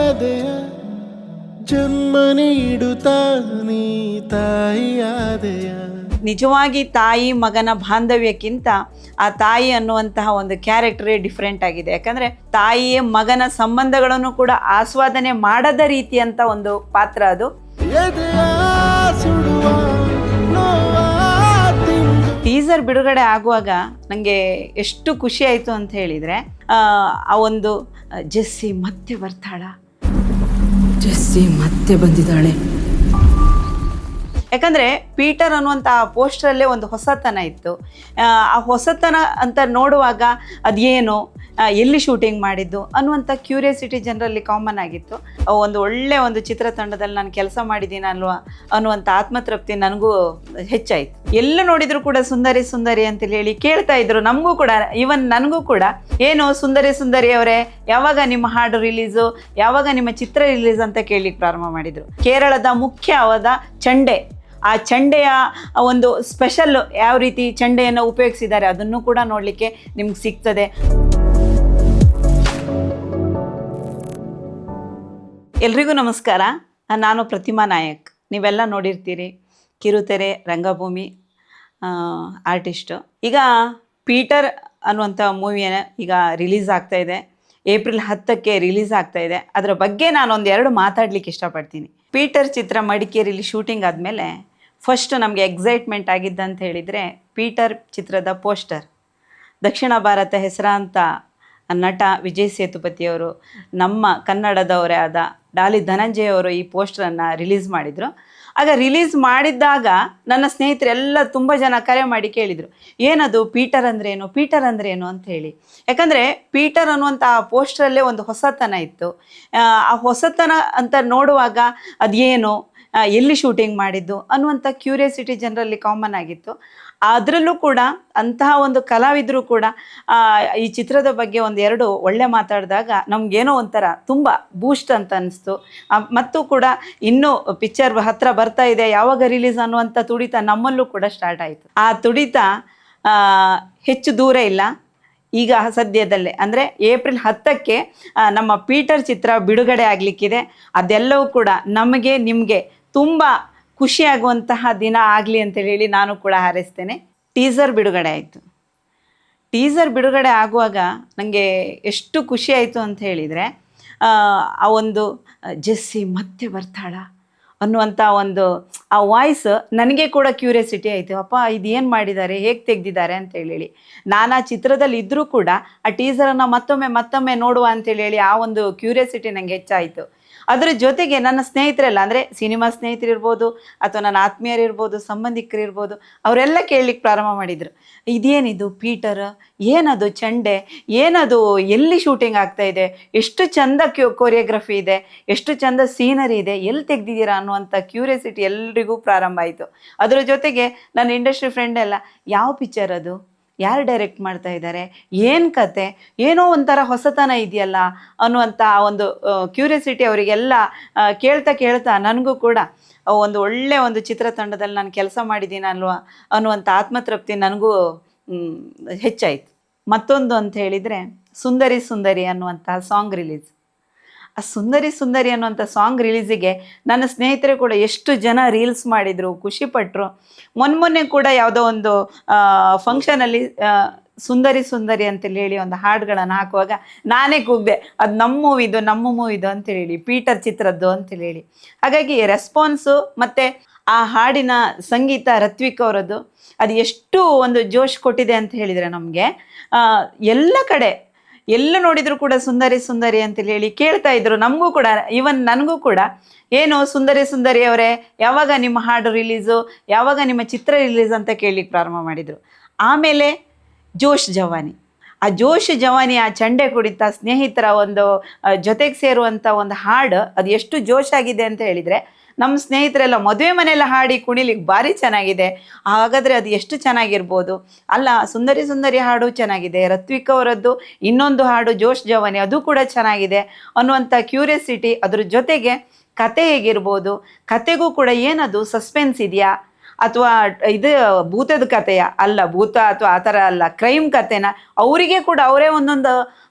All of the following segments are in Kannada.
ಎದೆಯ ಜನ್ಮ ನೀಡುತ್ತಾ ನೀ ತಾಯಿಯಾದೆಯ. ನಿಜವಾಗಿ ತಾಯಿ ಮಗನ ಬಾಂಧವ್ಯಕ್ಕಿಂತ ಆ ತಾಯಿ ಅನ್ನುವಂತಹ ಒಂದು ಕ್ಯಾರೆಕ್ಟರೇ ಡಿಫ್ರೆಂಟ್ ಆಗಿದೆ. ಯಾಕಂದರೆ ತಾಯಿಯ ಮಗನ ಸಂಬಂಧಗಳನ್ನು ಕೂಡ ಆಸ್ವಾದನೆ ಮಾಡದ ರೀತಿಯಂಥ ಒಂದು ಪಾತ್ರ ಅದು. ಟೀಸರ್ ಬಿಡುಗಡೆ ಆಗುವಾಗ ನನಗೆ ಎಷ್ಟು ಖುಷಿ ಆಯಿತು ಅಂತ ಹೇಳಿದರೆ, ಆ ಒಂದು ಜೆಸ್ಸಿ ಮತ್ತೆ ಬರ್ತಾಳ, ಜೆಸ್ಸಿ ಮತ್ತೆ ಬಂದಿದ್ದಾಳೆ. ಯಾಕಂದರೆ ಪೀಟರ್ ಅನ್ನುವಂಥ ಆ ಪೋಸ್ಟರಲ್ಲೇ ಒಂದು ಹೊಸತನ ಇತ್ತು. ಆ ಹೊಸತನ ಅಂತ ನೋಡುವಾಗ ಅದೇನು, ಎಲ್ಲಿ ಶೂಟಿಂಗ್ ಮಾಡಿದ್ದು ಅನ್ನುವಂಥ ಕ್ಯೂರಿಯಾಸಿಟಿ ಜನರಲ್ಲಿ ಕಾಮನ್ ಆಗಿತ್ತು. ಒಂದು ಒಳ್ಳೆಯ ಒಂದು ಚಿತ್ರತಂಡದಲ್ಲಿ ನಾನು ಕೆಲಸ ಮಾಡಿದ್ದೀನಿ ಅಲ್ವಾ ಅನ್ನುವಂಥ ಆತ್ಮತೃಪ್ತಿ ನನಗೂ ಹೆಚ್ಚಾಯಿತು. ಎಲ್ಲ ನೋಡಿದರೂ ಕೂಡ ಸುಂದರಿ ಸುಂದರಿ ಅಂತೇಳಿ ಹೇಳಿ ಕೇಳ್ತಾ ಇದ್ರು. ನಮಗೂ ಕೂಡ, ಈವನ್ ನನಗೂ ಕೂಡ, ಏನು ಸುಂದರಿ ಸುಂದರಿ ಅವರೇ ಯಾವಾಗ ನಿಮ್ಮ ಹಾಡು ರಿಲೀಸು, ಯಾವಾಗ ನಿಮ್ಮ ಚಿತ್ರ ರಿಲೀಸ್ ಅಂತ ಕೇಳಲಿಕ್ಕೆ ಪ್ರಾರಂಭ ಮಾಡಿದರು. ಕೇರಳದ ಮುಖ್ಯವಾದ ಚಂಡೆ, ಆ ಚಂಡೆಯ ಒಂದು ಸ್ಪೆಷಲ್ ಯಾವ ರೀತಿ ಚಂಡೆಯನ್ನು ಉಪಯೋಗಿಸಿದ್ದಾರೆ ಅದನ್ನು ಕೂಡ ನೋಡಲಿಕ್ಕೆ ನಿಮ್ಗೆ ಸಿಗ್ತದೆ. ಎಲ್ರಿಗೂ ನಮಸ್ಕಾರ. ನಾನು ಪ್ರತಿಮಾ ನಾಯಕ್. ನೀವೆಲ್ಲ ನೋಡಿರ್ತೀರಿ ಕಿರುತೆರೆ, ರಂಗಭೂಮಿ ಆರ್ಟಿಸ್ಟು. ಈಗ ಪೀಟರ್ ಅನ್ನುವಂಥ ಮೂವಿಯನ್ನು ಈಗ ರಿಲೀಸ್ ಆಗ್ತಾಯಿದೆ. ಏಪ್ರಿಲ್ 10ಕ್ಕೆ ರಿಲೀಸ್ ಆಗ್ತಾಯಿದೆ. ಅದರ ಬಗ್ಗೆ ನಾನು ಒಂದೆರಡು ಮಾತಾಡಲಿಕ್ಕೆ ಇಷ್ಟಪಡ್ತೀನಿ. ಪೀಟರ್ ಚಿತ್ರ ಮಡಿಕೇರಿಲಿ ಶೂಟಿಂಗ್ ಆದಮೇಲೆ ಫಸ್ಟ್ ನಮಗೆ ಎಕ್ಸೈಟ್ಮೆಂಟ್ ಆಗಿದ್ದಂತ ಹೇಳಿದರೆ ಪೀಟರ್ ಚಿತ್ರದ ಪೋಸ್ಟರ್. ದಕ್ಷಿಣ ಭಾರತ ಹೆಸರಾಂತ ನಟ ವಿಜಯ್ ಸೇತುಪತಿಯವರು, ನಮ್ಮ ಕನ್ನಡದವರೇ ಆದ ಡಾಲಿ ಧನಂಜಯ ಅವರು ಈ ಪೋಸ್ಟರನ್ನು ರಿಲೀಸ್ ಮಾಡಿದರು. ಆಗ ರಿಲೀಸ್ ಮಾಡಿದ್ದಾಗ ನನ್ನ ಸ್ನೇಹಿತರೆಲ್ಲ ತುಂಬ ಜನ ಕರೆ ಮಾಡಿ ಕೇಳಿದರು, ಏನದು ಪೀಟರ್ ಅಂದ್ರೇನು, ಪೀಟರ್ ಅಂದ್ರೇನು ಅಂತ ಹೇಳಿ. ಯಾಕಂದರೆ ಪೀಟರ್ ಅನ್ನುವಂಥ ಆ ಪೋಸ್ಟರಲ್ಲೇ ಒಂದು ಹೊಸತನ ಇತ್ತು. ಆ ಹೊಸತನ ಅಂತ ನೋಡುವಾಗ ಅದೇನು, ಎಲ್ಲಿ ಶೂಟಿಂಗ್ ಮಾಡಿದ್ದು ಅನ್ನುವಂಥ ಕ್ಯೂರಿಯಾಸಿಟಿ ಜನರಲ್ಲಿ ಕಾಮನ್ ಆಗಿತ್ತು. ಅದರಲ್ಲೂ ಕೂಡ ಅಂತಹ ಒಂದು ಕಲಾವಿದರು ಕೂಡ ಈ ಚಿತ್ರದ ಬಗ್ಗೆ ಒಂದೆರಡು ಒಳ್ಳೆ ಮಾತಾಡಿದಾಗ ನಮಗೇನೋ ಒಂಥರ ತುಂಬ ಬೂಸ್ಟ್ ಅಂತ ಅನ್ನಿಸ್ತು. ಮತ್ತು ಕೂಡ ಇನ್ನೂ ಪಿಕ್ಚರ್ ಹತ್ರ ಬರ್ತಾ ಇದೆ, ಯಾವಾಗ ರಿಲೀಸ್ ಅನ್ನುವಂಥ ತುಡಿತ ನಮ್ಮಲ್ಲೂ ಕೂಡ ಸ್ಟಾರ್ಟ್ ಆಯಿತು. ಆ ತುಡಿತ ಹೆಚ್ಚು ದೂರ ಇಲ್ಲ, ಈಗ ಸದ್ಯದಲ್ಲೇ ಅಂದರೆ ಏಪ್ರಿಲ್ 10ಕ್ಕೆ ನಮ್ಮ ಪೀಟರ್ ಚಿತ್ರ ಬಿಡುಗಡೆ ಆಗಲಿಕ್ಕಿದೆ. ಅದೆಲ್ಲವೂ ಕೂಡ ನಮಗೆ ನಿಮಗೆ ತುಂಬ ಖುಷಿಯಾಗುವಂತಹ ದಿನ ಆಗಲಿ ಅಂತೇಳಿ ಹೇಳಿ ನಾನು ಕೂಡ ಹಾರೈಸ್ತೇನೆ. ಟೀಸರ್ ಬಿಡುಗಡೆ ಆಯಿತು. ಟೀಸರ್ ಬಿಡುಗಡೆ ಆಗುವಾಗ ನನಗೆ ಎಷ್ಟು ಖುಷಿ ಆಯಿತು ಅಂತ ಹೇಳಿದರೆ, ಆ ಒಂದು ಜೆಸ್ಸಿ ಮತ್ತೆ ಬರ್ತಾಳ ಅನ್ನುವಂಥ ಒಂದು ಆ ವಾಯ್ಸ್ ನನಗೆ ಕೂಡ ಕ್ಯೂರಿಯಾಸಿಟಿ ಆಯಿತು. ಅಪ್ಪ ಇದೇನು ಮಾಡಿದ್ದಾರೆ, ಹೇಗೆ ತೆಗೆದಿದ್ದಾರೆ ಅಂತೇಳಿ. ನಾನು ಆ ಚಿತ್ರದಲ್ಲಿ ಇದ್ದರೂ ಕೂಡ ಆ ಟೀಸರನ್ನು ಮತ್ತೊಮ್ಮೆ ನೋಡುವ ಅಂತೇಳಿ ಆ ಒಂದು ಕ್ಯೂರಿಯಾಸಿಟಿ ನನಗೆ ಹೆಚ್ಚಾಯಿತು. ಅದರ ಜೊತೆಗೆ ನನ್ನ ಸ್ನೇಹಿತರೆಲ್ಲ, ಅಂದರೆ ಸಿನಿಮಾ ಸ್ನೇಹಿತರಿರ್ಬೋದು ಅಥವಾ ನನ್ನ ಆತ್ಮೀಯರಿರ್ಬೋದು, ಸಂಬಂಧಿಕರಿರ್ಬೋದು, ಅವರೆಲ್ಲ ಕೇಳಲಿಕ್ಕೆ ಪ್ರಾರಂಭ ಮಾಡಿದರು, ಇದೇನಿದು ಪೀಟರ್, ಏನದು ಚಂಡೆ, ಏನದು, ಎಲ್ಲಿ ಶೂಟಿಂಗ್ ಆಗ್ತಾಯಿದೆ, ಎಷ್ಟು ಚಂದ ಕೊರಿಯೋಗ್ರಫಿ ಇದೆ, ಎಷ್ಟು ಚಂದ ಸೀನರಿ ಇದೆ, ಎಲ್ಲಿ ತೆಗೆದಿದ್ದೀರಾ ಅನ್ನುವಂಥ ಕ್ಯೂರಿಯಾಸಿಟಿ ಎಲ್ರಿಗೂ ಪ್ರಾರಂಭ ಆಯಿತು. ಅದರ ಜೊತೆಗೆ ನನ್ನ ಇಂಡಸ್ಟ್ರಿ ಫ್ರೆಂಡ್ ಎಲ್ಲ, ಯಾವ ಪಿಕ್ಚರ್ ಅದು, ಯಾರು ಡೈರೆಕ್ಟ್ ಮಾಡ್ತಾ ಇದ್ದಾರೆ, ಏನು ಕತೆ, ಏನೋ ಒಂಥರ ಹೊಸತನ ಇದೆಯಲ್ಲ ಅನ್ನುವಂಥ ಒಂದು ಕ್ಯೂರಿಯಾಸಿಟಿ ಅವರಿಗೆಲ್ಲ ಕೇಳ್ತಾ ನನಗೂ ಕೂಡ ಒಂದು ಒಳ್ಳೆಯ ಒಂದು ಚಿತ್ರತಂಡದಲ್ಲಿ ನಾನು ಕೆಲಸ ಮಾಡಿದ್ದೀನಿ ಅಲ್ವಾ ಅನ್ನುವಂಥ ಆತ್ಮತೃಪ್ತಿ ನನಗೂ ಹೆಚ್ಚಾಯಿತು. ಮತ್ತೊಂದು ಅಂತ ಹೇಳಿದರೆ ಸುಂದರಿ ಸುಂದರಿ ಅನ್ನುವಂಥ ಸಾಂಗ್ ರಿಲೀಸ್. ಆ ಸುಂದರಿ ಸುಂದರಿ ಅನ್ನುವಂಥ ಸಾಂಗ್ ರಿಲೀಸಿಗೆ ನನ್ನ ಸ್ನೇಹಿತರು ಕೂಡ ಎಷ್ಟು ಜನ ರೀಲ್ಸ್ ಮಾಡಿದರು, ಖುಷಿಪಟ್ಟರು. ಮೊನ್ನೆ ಕೂಡ ಯಾವುದೋ ಒಂದು ಫಂಕ್ಷನಲ್ಲಿ ಸುಂದರಿ ಸುಂದರಿ ಅಂತೇಳಿ ಹೇಳಿ ಒಂದು ಹಾಡುಗಳನ್ನು ಹಾಕುವಾಗ ನಾನೇ ಕೂಗಿದೆ, ಅದು ನಮ್ಮ ಮೂವಿದು ಅಂತೇಳಿ, ಪೀಟರ್ ಚಿತ್ರದ್ದು ಅಂತೇಳಿ. ಹಾಗಾಗಿ ರೆಸ್ಪಾನ್ಸು ಮತ್ತು ಆ ಹಾಡಿನ ಸಂಗೀತ ರತ್ವಿಕ್ ಅವರದ್ದು ಅದು ಎಷ್ಟು ಒಂದು ಜೋಶ್ ಕೊಟ್ಟಿದೆ ಅಂತ ಹೇಳಿದರೆ ನಮಗೆ ಎಲ್ಲ ಕಡೆ ಎಲ್ಲ ನೋಡಿದರೂ ಕೂಡ ಸುಂದರಿ ಸುಂದರಿ ಅಂತೇಳಿ ಹೇಳಿ ಕೇಳ್ತಾ ಇದ್ರು. ನಮಗೂ ಕೂಡ, ಈವನ್ ನನಗೂ ಕೂಡ, ಏನು ಸುಂದರಿ ಸುಂದರಿ ಅವರೇ ಯಾವಾಗ ನಿಮ್ಮ ಹಾಡು ರಿಲೀಸು, ಯಾವಾಗ ನಿಮ್ಮ ಚಿತ್ರ ರಿಲೀಸ್ ಅಂತ ಕೇಳಲಿಕ್ಕೆ ಪ್ರಾರಂಭ ಮಾಡಿದರು. ಆಮೇಲೆ ಜೋಶ್ ಜವಾನಿ, ಆ ಜೋಶ್ ಜವಾನಿ, ಆ ಚಂಡೆ ಕುಡಿತ ಸ್ನೇಹಿತರ ಒಂದು ಜೊತೆಗೆ ಸೇರುವಂಥ ಒಂದು ಹಾಡು ಅದು ಎಷ್ಟು ಜೋಶ್ ಆಗಿದೆ ಅಂತ ಹೇಳಿದರೆ, ನಮ್ಮ ಸ್ನೇಹಿತರೆಲ್ಲ ಮದುವೆ ಮನೆಯೆಲ್ಲ ಹಾಡಿ ಕುಣಿಲಿಕ್ಕೆ ಭಾರಿ ಚೆನ್ನಾಗಿದೆ. ಹಾಗಾದರೆ ಅದು ಎಷ್ಟು ಚೆನ್ನಾಗಿರ್ಬೋದು ಅಲ್ಲ. ಸುಂದರಿ ಸುಂದರಿ ಹಾಡು ಚೆನ್ನಾಗಿದೆ, ರತ್ವಿಕ್ ಅವರದ್ದು ಇನ್ನೊಂದು ಹಾಡು ಜೋಶ್ ಜವಾನಿ ಅದು ಕೂಡ ಚೆನ್ನಾಗಿದೆ ಅನ್ನುವಂಥ ಕ್ಯೂರಿಯಾಸಿಟಿ. ಅದ್ರ ಜೊತೆಗೆ ಕತೆ ಹೇಗಿರ್ಬೋದು, ಕತೆಗೂ ಕೂಡ ಏನದು ಸಸ್ಪೆನ್ಸ್ ಇದೆಯಾ, ಅಥವಾ ಇದು ಭೂತದ ಕಥೆಯ ಅಲ್ಲ, ಭೂತ ಅಥವಾ ಆ ಥರ ಅಲ್ಲ, ಕ್ರೈಮ್ ಕಥೆನ ಅವರಿಗೆ ಕೂಡ ಅವರೇ ಒಂದೊಂದು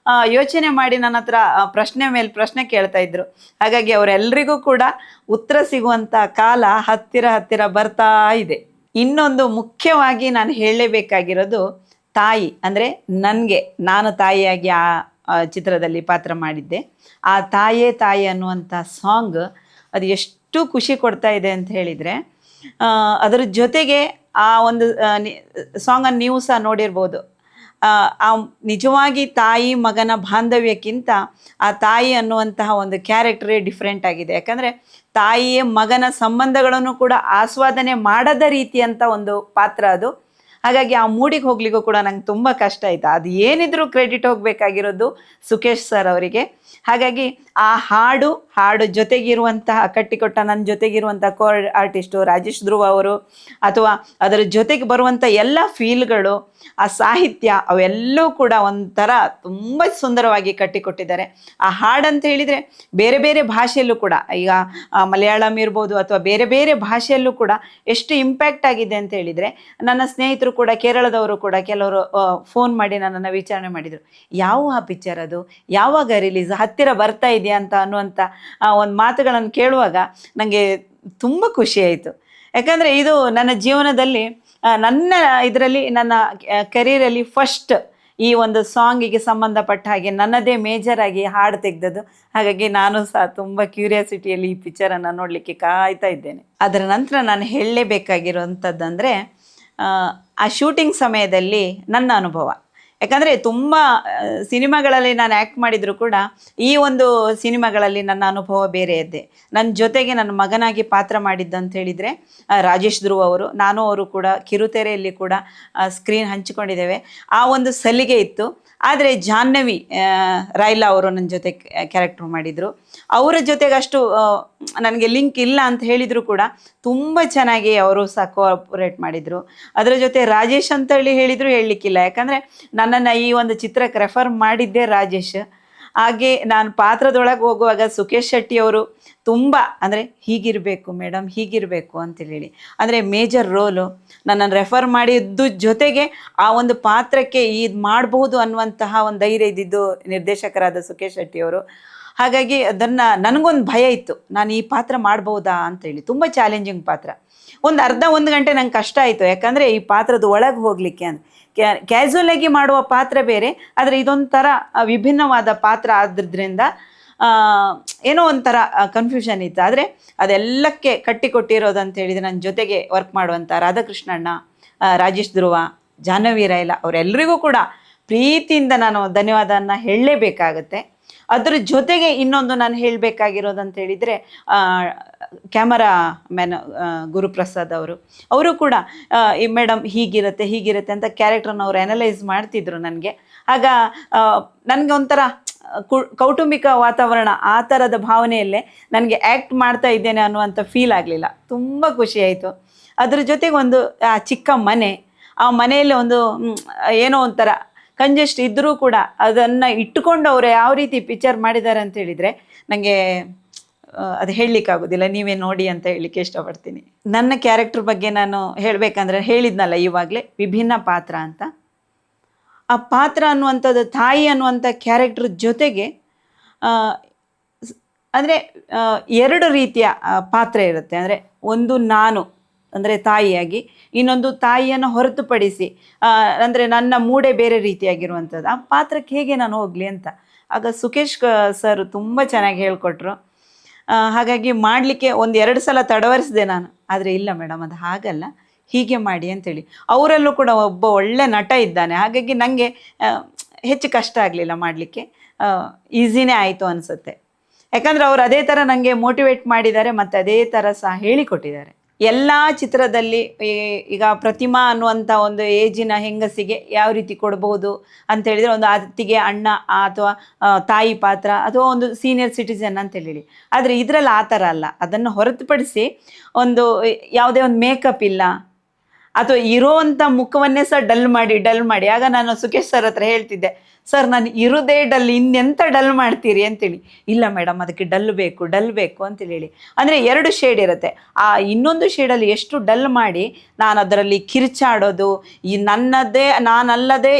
ಯೋಚನೆ ಮಾಡಿ ನನ್ನ ಹತ್ರ ಪ್ರಶ್ನೆ ಮೇಲೆ ಪ್ರಶ್ನೆ ಕೇಳ್ತಾ ಇದ್ರು. ಹಾಗಾಗಿ ಅವರೆಲ್ಲರಿಗೂ ಕೂಡ ಉತ್ತರ ಸಿಗುವಂಥ ಕಾಲ ಹತ್ತಿರ ಬರ್ತಾ ಇದೆ. ಇನ್ನೊಂದು ಮುಖ್ಯವಾಗಿ ನಾನು ಹೇಳಲೇಬೇಕಾಗಿರೋದು ತಾಯಿ, ಅಂದರೆ ನಾನು ತಾಯಿಯಾಗಿ ಆ ಚಿತ್ರದಲ್ಲಿ ಪಾತ್ರ ಮಾಡಿದ್ದೆ. ಆ ತಾಯೇ ತಾಯಿ ಅನ್ನುವಂಥ ಸಾಂಗ್ ಅದು ಎಷ್ಟು ಖುಷಿ ಕೊಡ್ತಾ ಇದೆ ಅಂತ ಹೇಳಿದರೆ, ಅದರ ಜೊತೆಗೆ ಆ ಒಂದು ಸಾಂಗನ್ನು ನೀವು ಸಹ ನೋಡಿರ್ಬೋದು. ಆ ನಿಜವಾಗಿ ತಾಯಿ ಮಗನ ಬಾಂಧವ್ಯಕ್ಕಿಂತ ಆ ತಾಯಿ ಅನ್ನುವಂತಹ ಒಂದು ಕ್ಯಾರೆಕ್ಟರೇ ಡಿಫ್ರೆಂಟ್ ಆಗಿದೆ. ಯಾಕಂದರೆ ತಾಯಿಯ ಮಗನ ಸಂಬಂಧಗಳನ್ನು ಕೂಡ ಆಸ್ವಾದನೆ ಮಾಡದ ರೀತಿಯಂಥ ಒಂದು ಪಾತ್ರ ಅದು. ಹಾಗಾಗಿ ಆ ಮೂಡಿಗೆ ಹೋಗ್ಲಿಕ್ಕೂ ಕೂಡ ನಂಗೆ ತುಂಬ ಕಷ್ಟ ಆಯಿತು. ಅದು ಏನಿದ್ರೂ ಕ್ರೆಡಿಟ್ ಹೋಗಬೇಕಾಗಿರೋದು ಸುಕೇಶ್ ಸರ್ ಅವರಿಗೆ. ಹಾಗಾಗಿ ಆ ಹಾಡು ಜೊತೆಗಿರುವಂತಹ ಕಟ್ಟಿಕೊಟ್ಟ ನನ್ನ ಜೊತೆಗಿರುವಂಥ ಕೋ ಆರ್ಟಿಸ್ಟು ರಾಜೇಶ್ ಧ್ರುವ ಅವರು, ಅಥವಾ ಅದರ ಜೊತೆಗೆ ಬರುವಂಥ ಎಲ್ಲ ಫೀಲ್ಗಳು, ಆ ಸಾಹಿತ್ಯ ಅವೆಲ್ಲವೂ ಕೂಡ ಒಂಥರ ತುಂಬ ಸುಂದರವಾಗಿ ಕಟ್ಟಿಕೊಟ್ಟಿದ್ದಾರೆ. ಆ ಹಾಡಂತ ಹೇಳಿದರೆ ಬೇರೆ ಬೇರೆ ಭಾಷೆಯಲ್ಲೂ ಕೂಡ, ಈಗ ಮಲಯಾಳಂ ಇರ್ಬೋದು ಅಥವಾ ಬೇರೆ ಬೇರೆ ಭಾಷೆಯಲ್ಲೂ ಕೂಡ ಎಷ್ಟು ಇಂಪ್ಯಾಕ್ಟ್ ಆಗಿದೆ ಅಂತ ಹೇಳಿದರೆ, ನನ್ನ ಸ್ನೇಹಿತರು ಕೂಡ ಕೇರಳದವರು ಕೂಡ ಕೆಲವರು ಫೋನ್ ಮಾಡಿ ನನ್ನನ್ನು ವಿಚಾರಣೆ ಮಾಡಿದರು, ಯಾವ ಆ ಪಿಕ್ಚರ್ ಅದು, ಯಾವಾಗ ರಿಲೀಸ್, ಹತ್ತಿರ ಬರ್ತಾ ಇದೆಯಾ ಅಂತ ಅನ್ನುವಂಥ ಒಂದು ಮಾತುಗಳನ್ನು ಕೇಳುವಾಗ ನನಗೆ ತುಂಬ ಖುಷಿ ಆಯಿತು. ಯಾಕಂದರೆ ಇದು ನನ್ನ ಜೀವನದಲ್ಲಿ ನನ್ನ ಇದರಲ್ಲಿ ನನ್ನ ಕರಿಯರಲ್ಲಿ ಫಸ್ಟ್ ಈ ಒಂದು ಸಾಂಗಿಗೆ ಸಂಬಂಧಪಟ್ಟ ಹಾಗೆ ನನ್ನದೇ ಮೇಜರಾಗಿ ಹಾಡು ತೆಗೆದದ್ದು. ಹಾಗಾಗಿ ನಾನು ಸಹ ತುಂಬ ಕ್ಯೂರಿಯಾಸಿಟಿಯಲ್ಲಿ ಈ ಪಿಕ್ಚರನ್ನು ನೋಡಲಿಕ್ಕೆ ಕಾಯ್ತಾ ಇದ್ದೇನೆ. ಅದರ ನಂತರ ನಾನು ಹೇಳಲೇಬೇಕಾಗಿರುವಂಥದ್ದಂದರೆ ಆ ಶೂಟಿಂಗ್ ಸಮಯದಲ್ಲಿ ನನ್ನ ಅನುಭವ. ಯಾಕಂದರೆ ತುಂಬ ಸಿನಿಮಾಗಳಲ್ಲಿ ನಾನು ಆ್ಯಕ್ಟ್ ಮಾಡಿದರೂ ಕೂಡ ಈ ಒಂದು ಸಿನಿಮಾಗಳಲ್ಲಿ ನನ್ನ ಅನುಭವ ಬೇರೆಯದ್ದೇ. ನನ್ನ ಜೊತೆಗೆ ನನ್ನ ಮಗನಾಗಿ ಪಾತ್ರ ಮಾಡಿದ್ದಂತ ಹೇಳಿದರೆ ರಾಜೇಶ್ ಧ್ರುವ ಅವರು, ಅವರು ಕೂಡ ಕಿರುತೆರೆಯಲ್ಲಿ ಕೂಡ ಸ್ಕ್ರೀನ್ ಹಂಚಿಕೊಂಡಿದ್ದೇವೆ. ಆ ಒಂದು ಸಲಿಗೆ ಇತ್ತು. ಆದರೆ ಜಾಹ್ನವಿ ರಾಯ್ಲಾ ಅವರು ನನ್ನ ಜೊತೆ ಕ್ಯಾರೆಕ್ಟರ್ ಮಾಡಿದರು. ಅವರ ಜೊತೆಗೆ ಅಷ್ಟು ನನಗೆ ಲಿಂಕ್ ಇಲ್ಲ ಅಂತ ಹೇಳಿದರೂ ಕೂಡ ತುಂಬ ಚೆನ್ನಾಗಿ ಅವರು ಸಹ ಕೋಆಪರೇಟ್ ಮಾಡಿದರು. ಅದರ ಜೊತೆ ರಾಜೇಶ್ ಅಂತ ಹೇಳಿದರೂ ಹೇಳಲಿಕ್ಕಿಲ್ಲ. ಯಾಕಂದರೆ ನನ್ನನ್ನು ಈ ಒಂದು ಚಿತ್ರಕ್ಕೆ ರೆಫರ್ ಮಾಡಿದ್ದೇ ರಾಜೇಶ್. ಹಾಗೆ ನಾನು ಪಾತ್ರದೊಳಗೆ ಹೋಗುವಾಗ ಸುಕೇಶ್ ಶೆಟ್ಟಿ ಅವರು ತುಂಬ ಅಂದರೆ ಹೀಗಿರಬೇಕು ಮೇಡಮ್, ಹೀಗಿರಬೇಕು ಅಂತೇಳಿ, ಅಂದರೆ ಮೇಜರ್ ರೋಲು ನನ್ನನ್ನು ರೆಫರ್ ಮಾಡಿದ್ದು ಜೊತೆಗೆ ಆ ಒಂದು ಪಾತ್ರಕ್ಕೆ ಇದು ಮಾಡ್ಬೋದು ಅನ್ನುವಂತಹ ಒಂದು ಧೈರ್ಯ ಇದ್ದಿದ್ದು ನಿರ್ದೇಶಕರಾದ ಸುಕೇಶ್ ಶೆಟ್ಟಿಯವರು. ಹಾಗಾಗಿ ಅದನ್ನು ನನಗೊಂದು ಭಯ ಇತ್ತು, ನಾನು ಈ ಪಾತ್ರ ಮಾಡ್ಬೋದಾ ಅಂತೇಳಿ. ತುಂಬ ಚಾಲೆಂಜಿಂಗ್ ಪಾತ್ರ. ಒಂದು ಗಂಟೆ ನಂಗೆ ಕಷ್ಟ ಆಯಿತು. ಯಾಕಂದರೆ ಈ ಪಾತ್ರದ ಒಳಗೆ ಹೋಗಲಿಕ್ಕೆ ಅಂತ ಕ್ಯಾಸುವಲ್ ಆಗಿ ಮಾಡುವ ಪಾತ್ರ ಬೇರೆ, ಆದರೆ ಇದೊಂಥರ ವಿಭಿನ್ನವಾದ ಪಾತ್ರ ಆದ್ರಿಂದ ಏನೋ ಒಂಥರ ಕನ್ಫ್ಯೂಷನ್ ಇತ್ತು. ಆದರೆ ಅದೆಲ್ಲಕ್ಕೆ ಕಟ್ಟಿಕೊಟ್ಟಿರೋದು ಅಂತ ಹೇಳಿದರೆ ನನ್ನ ಜೊತೆಗೆ ವರ್ಕ್ ಮಾಡುವಂಥ ರಾಧಾಕೃಷ್ಣಣ್ಣ, ರಾಜೇಶ್ ಧ್ರುವ, ಜಾಹ್ನವಿ ರಾಯ್ಲಾ ಅವರೆಲ್ಲರಿಗೂ ಕೂಡ ಪ್ರೀತಿಯಿಂದ ನಾನು ಧನ್ಯವಾದವನ್ನು ಹೇಳಲೇಬೇಕಾಗತ್ತೆ. ಅದ್ರ ಜೊತೆಗೆ ಇನ್ನೊಂದು ನಾನು ಹೇಳಬೇಕಾಗಿರೋದಂತ ಹೇಳಿದರೆ ಕ್ಯಾಮರಾ ಮ್ಯಾನ್ ಗುರುಪ್ರಸಾದ್ ಅವರು ಕೂಡ ಈ ಮೇಡಮ್ ಹೀಗಿರುತ್ತೆ ಅಂತ ಕ್ಯಾರೆಕ್ಟ್ರನ್ನ ಅವರು ಅನಲೈಸ್ ಮಾಡ್ತಿದ್ರು ನನಗೆ. ಆಗ ನನಗೆ ಒಂಥರ ಕೌಟುಂಬಿಕ ವಾತಾವರಣ ಆ ಥರದ ಭಾವನೆಯಲ್ಲೇ ನನಗೆ ಆ್ಯಕ್ಟ್ ಮಾಡ್ತಾ ಇದ್ದೇನೆ ಅನ್ನುವಂಥ ಫೀಲ್ ಆಗಲಿಲ್ಲ. ತುಂಬ ಖುಷಿಯಾಯಿತು. ಅದ್ರ ಜೊತೆಗೆ ಒಂದು ಚಿಕ್ಕ ಮನೆ, ಆ ಮನೆಯಲ್ಲಿ ಒಂದು ಏನೋ ಒಂಥರ ಕಂಜೆಸ್ಟ್ ಇದ್ದರೂ ಕೂಡ ಅದನ್ನು ಇಟ್ಟುಕೊಂಡು ಅವರು ಯಾವ ರೀತಿ ಪಿಕ್ಚರ್ ಮಾಡಿದ್ದಾರೆ ಅಂತ ಹೇಳಿದರೆ ನನಗೆ ಅದು ಹೇಳಲಿಕ್ಕಾಗೋದಿಲ್ಲ. ನೀವೇ ನೋಡಿ ಅಂತ ಹೇಳಲಿಕ್ಕೆ ಇಷ್ಟಪಡ್ತೀನಿ. ನನ್ನ ಕ್ಯಾರೆಕ್ಟರ್ ಬಗ್ಗೆ ನಾನು ಹೇಳಬೇಕಂದ್ರೆ ಹೇಳಿದ್ನಲ್ಲ ಇವಾಗಲೇ, ವಿಭಿನ್ನ ಪಾತ್ರ ಅಂತ. ಆ ಪಾತ್ರ ಅನ್ನುವಂಥದ್ದು ತಾಯಿ ಅನ್ನುವಂಥ ಕ್ಯಾರೆಕ್ಟರ್ ಜೊತೆಗೆ ಅಂದರೆ ಎರಡು ರೀತಿಯ ಪಾತ್ರ ಇರುತ್ತೆ. ಅಂದರೆ ಒಂದು ನಾನು ಅಂದರೆ ತಾಯಿಯಾಗಿ, ಇನ್ನೊಂದು ತಾಯಿಯನ್ನು ಹೊರತುಪಡಿಸಿ ಅಂದರೆ ನನ್ನ ಮೂಡೆ ಬೇರೆ ರೀತಿಯಾಗಿರುವಂಥದ್ದು. ಆ ಪಾತ್ರಕ್ಕೆ ಹೇಗೆ ನಾನು ಹೋಗಲಿ ಅಂತ ಆಗ ಸುಕೇಶ್ ಸರ್ ತುಂಬ ಚೆನ್ನಾಗಿ ಹೇಳಿಕೊಟ್ರು. ಹಾಗಾಗಿ ಮಾಡಲಿಕ್ಕೆ 1-2 ಸಲ ತಡವರಿಸಿದೆ ನಾನು. ಆದರೆ ಇಲ್ಲ ಮೇಡಮ್, ಅದು ಹಾಗಲ್ಲ, ಹೀಗೆ ಮಾಡಿ ಅಂತೇಳಿ. ಅವರಲ್ಲೂ ಕೂಡ ಒಬ್ಬ ಒಳ್ಳೆ ನಟ ಇದ್ದಾನೆ. ಹಾಗಾಗಿ ನನಗೆ ಹೆಚ್ಚು ಕಷ್ಟ ಆಗಲಿಲ್ಲ ಮಾಡಲಿಕ್ಕೆ, ಈಸಿನೇ ಆಯಿತು ಅನಿಸುತ್ತೆ. ಯಾಕಂದರೆ ಅವರು ಅದೇ ಥರ ನನಗೆ ಮೋಟಿವೇಟ್ ಮಾಡಿದ್ದಾರೆ ಮತ್ತು ಅದೇ ಥರ ಸಹ ಹೇಳಿಕೊಟ್ಟಿದ್ದಾರೆ. ಎಲ್ಲ ಚಿತ್ರದಲ್ಲಿ ಈಗ ಪ್ರತಿಮಾ ಅನ್ನುವಂಥ ಒಂದು ಏಜಿನ ಹೆಂಗಸಿಗೆ ಯಾವ ರೀತಿ ಕೊಡ್ಬೋದು ಅಂತೇಳಿದರೆ, ಒಂದು ಅತ್ತಿಗೆ, ಅಣ್ಣ ಅಥವಾ ತಾಯಿ ಪಾತ್ರ, ಅಥವಾ ಒಂದು ಸೀನಿಯರ್ ಸಿಟಿಸನ್ ಅಂತೇಳಿ. ಆದರೆ ಇದರಲ್ಲಿ ಆ ಥರ ಅಲ್ಲ. ಅದನ್ನು ಹೊರತುಪಡಿಸಿ ಒಂದು ಯಾವುದೇ ಒಂದು ಮೇಕಪ್ ಇಲ್ಲ, ಅಥವಾ ಇರೋವಂಥ ಮುಖವನ್ನೇ ಸಹ ಡಲ್ ಮಾಡಿ ಆಗ ನಾನು ಸುಖೇಶ್ ಸರ್ ಹತ್ರ ಹೇಳ್ತಿದ್ದೆ, ಸರ್ ನಾನು ಇರೋದೇ ಡಲ್, ಇನ್ನೆಂಥ ಡಲ್ ಮಾಡ್ತೀರಿ ಅಂತೇಳಿ. ಇಲ್ಲ ಮೇಡಮ್, ಅದಕ್ಕೆ ಡಲ್ ಬೇಕು ಅಂತೇಳಿ ಹೇಳಿ. ಅಂದರೆ 2 ಶೇಡ್ ಇರುತ್ತೆ. ಆ ಇನ್ನೊಂದು ಶೇಡಲ್ಲಿ ಎಷ್ಟು ಡಲ್ ಮಾಡಿ ನಾನು ಅದರಲ್ಲಿ ಕಿರ್ಚಾಡೋದು, ನಾನಲ್ಲದೆ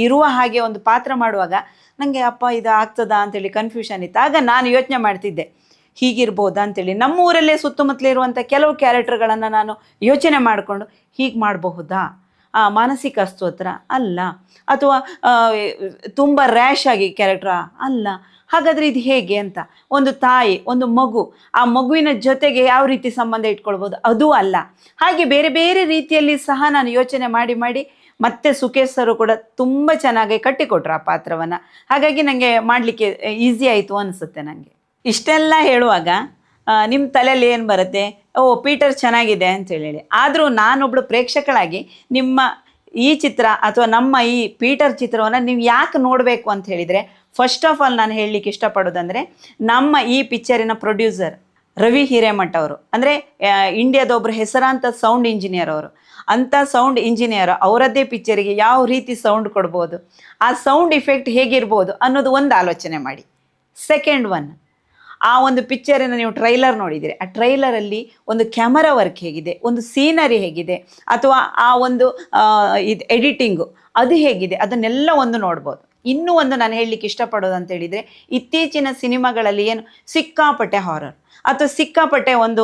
ಇರುವ ಹಾಗೆ ಒಂದು ಪಾತ್ರ ಮಾಡುವಾಗ ನನಗೆ ಅಪ್ಪ ಇದು ಆಗ್ತದಾ ಅಂತೇಳಿ ಕನ್ಫ್ಯೂಷನ್ ಇತ್ತು. ಆಗ ನಾನು ಯೋಚನೆ ಮಾಡ್ತಿದ್ದೆ, ಹೀಗಿರ್ಬೋದಾ ಅಂತೇಳಿ. ನಮ್ಮೂರಲ್ಲೇ ಸುತ್ತಮುತ್ತಲೇ ಇರುವಂಥ ಕೆಲವು ಕ್ಯಾರೆಕ್ಟರ್ಗಳನ್ನು ನಾನು ಯೋಚನೆ ಮಾಡಿಕೊಂಡು ಹೀಗೆ ಮಾಡಬಹುದಾ, ಮಾನಸಿಕ ಸ್ತೋತ್ರ ಅಲ್ಲ, ಅಥವಾ ತುಂಬ ರ್ಯಾಶ್ ಆಗಿ ಕ್ಯಾರೆಕ್ಟ್ರಾ ಅಲ್ಲ, ಹಾಗಾದರೆ ಇದು ಹೇಗೆ ಅಂತ. ಒಂದು ತಾಯಿ, ಒಂದು ಮಗು, ಆ ಮಗುವಿನ ಜೊತೆಗೆ ಯಾವ ರೀತಿ ಸಂಬಂಧ ಇಟ್ಕೊಳ್ಬೋದು, ಅದೂ ಅಲ್ಲ. ಹಾಗೆ ಬೇರೆ ಬೇರೆ ರೀತಿಯಲ್ಲಿ ಸಹ ನಾನು ಯೋಚನೆ ಮಾಡಿ ಮತ್ತೆ ಸುಖೇಶ್ ಸರು ಕೂಡ ತುಂಬ ಚೆನ್ನಾಗಿ ಕಟ್ಟಿಕೊಟ್ರು ಆ ಪಾತ್ರವನ್ನು. ಹಾಗಾಗಿ ನನಗೆ ಮಾಡಲಿಕ್ಕೆ ಈಸಿ ಆಯಿತು ಅನಿಸುತ್ತೆ ನನಗೆ. ಇಷ್ಟೆಲ್ಲ ಹೇಳುವಾಗ ನಿಮ್ಮ ತಲೆಯಲ್ಲಿ ಏನು ಬರುತ್ತೆ, ಓ ಪೀಟರ್ ಚೆನ್ನಾಗಿದೆ ಅಂತೇಳಿ. ಆದರೂ ನಾನೊಬ್ಬಳು ಪ್ರೇಕ್ಷಕಳಾಗಿ ನಿಮ್ಮ ಈ ಚಿತ್ರ ಅಥವಾ ನಮ್ಮ ಈ ಪೀಟರ್ ಚಿತ್ರವನ್ನು ನೀವು ಯಾಕೆ ನೋಡಬೇಕು ಅಂತ ಹೇಳಿದರೆ, ಫಸ್ಟ್ ಆಫ್ ಆಲ್ ನಾನು ಹೇಳಲಿಕ್ಕೆ ಇಷ್ಟಪಡೋದಂದರೆ, ನಮ್ಮ ಈ ಪಿಕ್ಚರಿನ ಪ್ರೊಡ್ಯೂಸರ್ ರವಿ ಹಿರೇಮಠ ಅವರು, ಅಂದರೆ ಇಂಡಿಯಾದ ಒಬ್ಬರು ಹೆಸರಾಂತ ಸೌಂಡ್ ಇಂಜಿನಿಯರ್ ಅವರು. ಅಂಥ ಸೌಂಡ್ ಇಂಜಿನಿಯರ್ ಅವರದ್ದೇ ಪಿಕ್ಚರಿಗೆ ಯಾವ ರೀತಿ ಸೌಂಡ್ ಕೊಡ್ಬೋದು, ಆ ಸೌಂಡ್ ಇಫೆಕ್ಟ್ ಹೇಗಿರ್ಬೋದು ಅನ್ನೋದು ಒಂದು ಆಲೋಚನೆ ಮಾಡಿ. ಸೆಕೆಂಡ್ ಒನ್, ಆ ಒಂದು ಪಿಕ್ಚರಿನ ನೀವು ಟ್ರೈಲರ್ ನೋಡಿದ್ದೀರಿ, ಆ ಟ್ರೈಲರಲ್ಲಿ ಒಂದು ಕ್ಯಾಮರಾ ವರ್ಕ್ ಹೇಗಿದೆ, ಒಂದು ಸೀನರಿ ಹೇಗಿದೆ, ಅಥವಾ ಆ ಒಂದು ಇದು ಎಡಿಟಿಂಗು ಅದು ಹೇಗಿದೆ, ಅದನ್ನೆಲ್ಲ ಒಂದು ನೋಡ್ಬೋದು. ಇನ್ನೂ ಒಂದು ನಾನು ಹೇಳಲಿಕ್ಕೆ ಇಷ್ಟಪಡೋದು ಅಂತ ಹೇಳಿದರೆ, ಇತ್ತೀಚಿನ ಸಿನಿಮಾಗಳಲ್ಲಿ ಏನು ಸಿಕ್ಕಾಪಟ್ಟೆ ಹಾರರ್ ಅಥವಾ ಸಿಕ್ಕಾಪಟ್ಟೆ ಒಂದು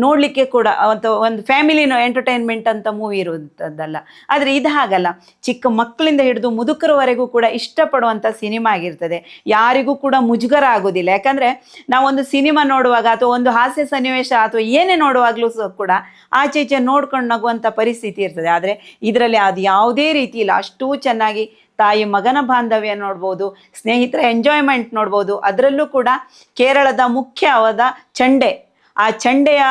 ನೋಡಲಿಕ್ಕೆ ಕೂಡ ಅಥವಾ ಒಂದು ಫ್ಯಾಮಿಲಿನೋ ಎಂಟರ್ಟೈನ್ಮೆಂಟ್ ಅಂತ ಮೂವಿ ಇರುವಂಥದ್ದಲ್ಲ. ಆದರೆ ಇದು ಹಾಗಲ್ಲ, ಚಿಕ್ಕ ಮಕ್ಕಳಿಂದ ಹಿಡಿದು ಮುದುಕರವರೆಗೂ ಕೂಡ ಇಷ್ಟಪಡುವಂಥ ಸಿನಿಮಾ ಆಗಿರ್ತದೆ. ಯಾರಿಗೂ ಕೂಡ ಮುಜುಗರ ಆಗೋದಿಲ್ಲ. ಯಾಕಂದರೆ ನಾವೊಂದು ಸಿನಿಮಾ ನೋಡುವಾಗ ಅಥವಾ ಒಂದು ಹಾಸ್ಯ ಸನ್ನಿವೇಶ ಅಥವಾ ಏನೇ ನೋಡುವಾಗಲೂ ಕೂಡ ಆಚೆ ಈಚೆ ನೋಡ್ಕೊಂಡು ನಗುವಂಥ ಪರಿಸ್ಥಿತಿ ಇರ್ತದೆ. ಆದರೆ ಇದರಲ್ಲಿ ಅದು ಯಾವುದೇ ರೀತಿ ಇಲ್ಲ. ಅಷ್ಟೂ ಚೆನ್ನಾಗಿ ತಾಯಿ ಮಗನ ಬಾಂಧವ್ಯ ನೋಡ್ಬೋದು, ಸ್ನೇಹಿತರ ಎಂಜಾಯ್ಮೆಂಟ್ ನೋಡ್ಬೋದು. ಅದರಲ್ಲೂ ಕೂಡ ಕೇರಳದ ಮುಖ್ಯವಾದ ಚಂಡೆ, ಆ ಚಂಡೆಯ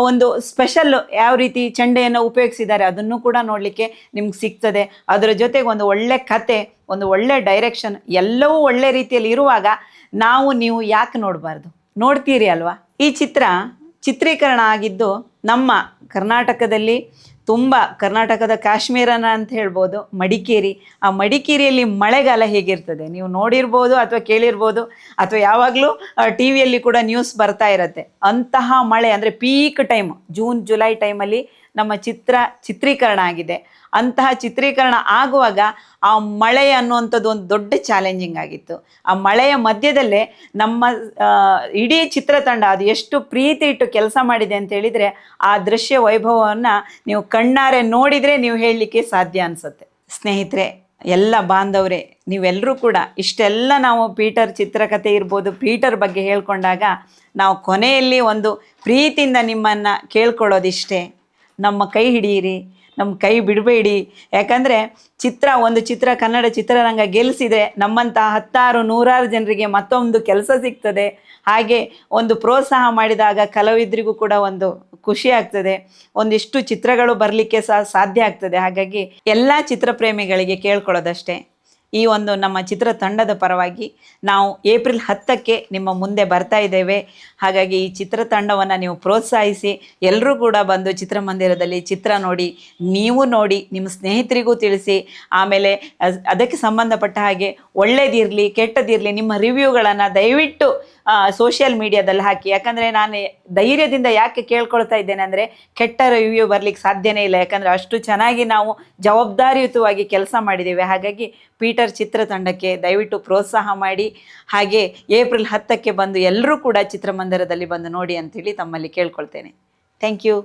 ಒಂದು ಸ್ಪೆಷಲ್ ಯಾವ ರೀತಿ ಚಂಡೆಯನ್ನು ಉಪಯೋಗಿಸಿದ್ದಾರೆ ಅದನ್ನು ಕೂಡ ನೋಡಲಿಕ್ಕೆ ನಿಮ್ಗೆ ಸಿಗ್ತದೆ. ಅದರ ಜೊತೆಗೆ ಒಂದು ಒಳ್ಳೆ ಕತೆ, ಒಂದು ಒಳ್ಳೆ ಡೈರೆಕ್ಷನ್, ಎಲ್ಲವೂ ಒಳ್ಳೆ ರೀತಿಯಲ್ಲಿ ಇರುವಾಗ ನೀವು ಯಾಕೆ ನೋಡಬಾರ್ದು? ನೋಡ್ತೀರಿ ಅಲ್ವಾ? ಈ ಚಿತ್ರೀಕರಣ ಆಗಿದ್ದು ನಮ್ಮ ಕರ್ನಾಟಕದಲ್ಲಿ, ತುಂಬ ಕರ್ನಾಟಕದ ಕಾಶ್ಮೀರನ ಅಂತ ಹೇಳ್ಬೋದು, ಮಡಿಕೇರಿ. ಆ ಮಡಿಕೇರಿಯಲ್ಲಿ ಮಳೆಗಾಲ ಹೇಗಿರ್ತದೆ ನೀವು ನೋಡಿರ್ಬೋದು ಅಥವಾ ಕೇಳಿರ್ಬೋದು, ಅಥವಾ ಯಾವಾಗಲೂ ಟಿ ವಿಯಲ್ಲಿ ಕೂಡ ನ್ಯೂಸ್ ಬರ್ತಾ ಇರುತ್ತೆ. ಅಂತಹ ಮಳೆ ಅಂದರೆ ಪೀಕ್ ಟೈಮ್, ಜೂನ್ ಜುಲೈ ಟೈಮಲ್ಲಿ ನಮ್ಮ ಚಿತ್ರೀಕರಣ ಆಗಿದೆ. ಅಂತಹ ಚಿತ್ರೀಕರಣ ಆಗುವಾಗ ಆ ಮಳೆ ಅನ್ನುವಂಥದ್ದು ಒಂದು ದೊಡ್ಡ ಚಾಲೆಂಜಿಂಗ್ ಆಗಿತ್ತು. ಆ ಮಳೆಯ ಮಧ್ಯದಲ್ಲೇ ನಮ್ಮ ಇಡೀ ಚಿತ್ರತಂಡ ಅದು ಎಷ್ಟು ಪ್ರೀತಿ ಇಟ್ಟು ಕೆಲಸ ಮಾಡಿದೆ ಅಂತ ಹೇಳಿದರೆ, ಆ ದೃಶ್ಯ ವೈಭವವನ್ನು ನೀವು ಕಣ್ಣಾರೆ ನೋಡಿದರೆ ನೀವು ಹೇಳಲಿಕ್ಕೆ ಸಾಧ್ಯ ಅನಿಸುತ್ತೆ. ಸ್ನೇಹಿತರೆ, ಎಲ್ಲ ಬಾಂಧವರೇ, ನೀವೆಲ್ಲರೂ ಕೂಡ ಇಷ್ಟೆಲ್ಲ ನಾವು ಪೀಟರ್ ಚಿತ್ರಕಥೆ ಇರ್ಬೋದು, ಪೀಟರ್ ಬಗ್ಗೆ ಹೇಳ್ಕೊಂಡಾಗ ನಾವು ಕೊನೆಯಲ್ಲಿ ಒಂದು ಪ್ರೀತಿಯಿಂದ ನಿಮ್ಮನ್ನು ಕೇಳ್ಕೊಳ್ಳೋದಿಷ್ಟೇ, ನಮ್ಮ ಕೈ ಹಿಡಿಯಿರಿ, ನಮ್ಮ ಕೈ ಬಿಡಬೇಡಿ. ಯಾಕಂದರೆ ಒಂದು ಚಿತ್ರ ಕನ್ನಡ ಚಿತ್ರರಂಗ ಗೆಲ್ಲಿಸಿದರೆ ನಮ್ಮಂಥ 10-100 ಜನರಿಗೆ ಮತ್ತೊಂದು ಕೆಲಸ ಸಿಗ್ತದೆ. ಹಾಗೆ ಒಂದು ಪ್ರೋತ್ಸಾಹ ಮಾಡಿದಾಗ ಕಲಾವಿದರಿಗೂ ಕೂಡ ಒಂದು ಖುಷಿ ಆಗ್ತದೆ, ಒಂದಿಷ್ಟು ಚಿತ್ರಗಳು ಬರಲಿಕ್ಕೆ ಸಹ ಸಾಧ್ಯ ಆಗ್ತದೆ. ಹಾಗಾಗಿ ಎಲ್ಲ ಚಿತ್ರಪ್ರೇಮಿಗಳಿಗೆ ಕೇಳ್ಕೊಳ್ಳೋದಷ್ಟೇ, ಈ ಒಂದು ನಮ್ಮ ಚಿತ್ರತಂಡದ ಪರವಾಗಿ ನಾವು ಏಪ್ರಿಲ್ 10ಕ್ಕೆ ನಿಮ್ಮ ಮುಂದೆ ಬರ್ತಾ ಇದ್ದೇವೆ. ಹಾಗಾಗಿ ಈ ಚಿತ್ರತಂಡವನ್ನು ನೀವು ಪ್ರೋತ್ಸಾಹಿಸಿ, ಎಲ್ಲರೂ ಕೂಡ ಬಂದು ಚಿತ್ರಮಂದಿರದಲ್ಲಿ ಚಿತ್ರ ನೋಡಿ, ನೀವು ನೋಡಿ, ನಿಮ್ಮ ಸ್ನೇಹಿತರಿಗೂ ತಿಳಿಸಿ. ಆಮೇಲೆ ಅದಕ್ಕೆ ಸಂಬಂಧಪಟ್ಟ ಹಾಗೆ ಒಳ್ಳೇದಿರಲಿ ಕೆಟ್ಟದಿರಲಿ ನಿಮ್ಮ ರಿವ್ಯೂಗಳನ್ನು ದಯವಿಟ್ಟು ಸೋಷಿಯಲ್ ಮೀಡಿಯಾದಲ್ಲಿ ಹಾಕಿ. ಯಾಕಂದರೆ ನಾನು ಧೈರ್ಯದಿಂದ ಯಾಕೆ ಕೇಳ್ಕೊಳ್ತಾ ಇದ್ದೇನೆ ಅಂದರೆ, ಕೆಟ್ಟ ರಿವ್ಯೂ ಬರಲಿಕ್ಕೆ ಸಾಧ್ಯನೇ ಇಲ್ಲ. ಯಾಕಂದರೆ ಅಷ್ಟು ಚೆನ್ನಾಗಿ ನಾವು ಜವಾಬ್ದಾರಿಯುತವಾಗಿ ಕೆಲಸ ಮಾಡಿದ್ದೇವೆ. ಹಾಗಾಗಿ ಪೀಟರ್ ಚಿತ್ರತಂಡಕ್ಕೆ ದಯವಿಟ್ಟು ಪ್ರೋತ್ಸಾಹ ಮಾಡಿ. ಹಾಗೆ ಏಪ್ರಿಲ್ 10ಕ್ಕೆ ಬಂದು ಎಲ್ಲರೂ ಕೂಡ ಚಿತ್ರಮಂದಿರದಲ್ಲಿ ಬಂದು ನೋಡಿ ಅಂಥೇಳಿ ತಮ್ಮಲ್ಲಿ ಕೇಳ್ಕೊಳ್ತೇನೆ. Thank you.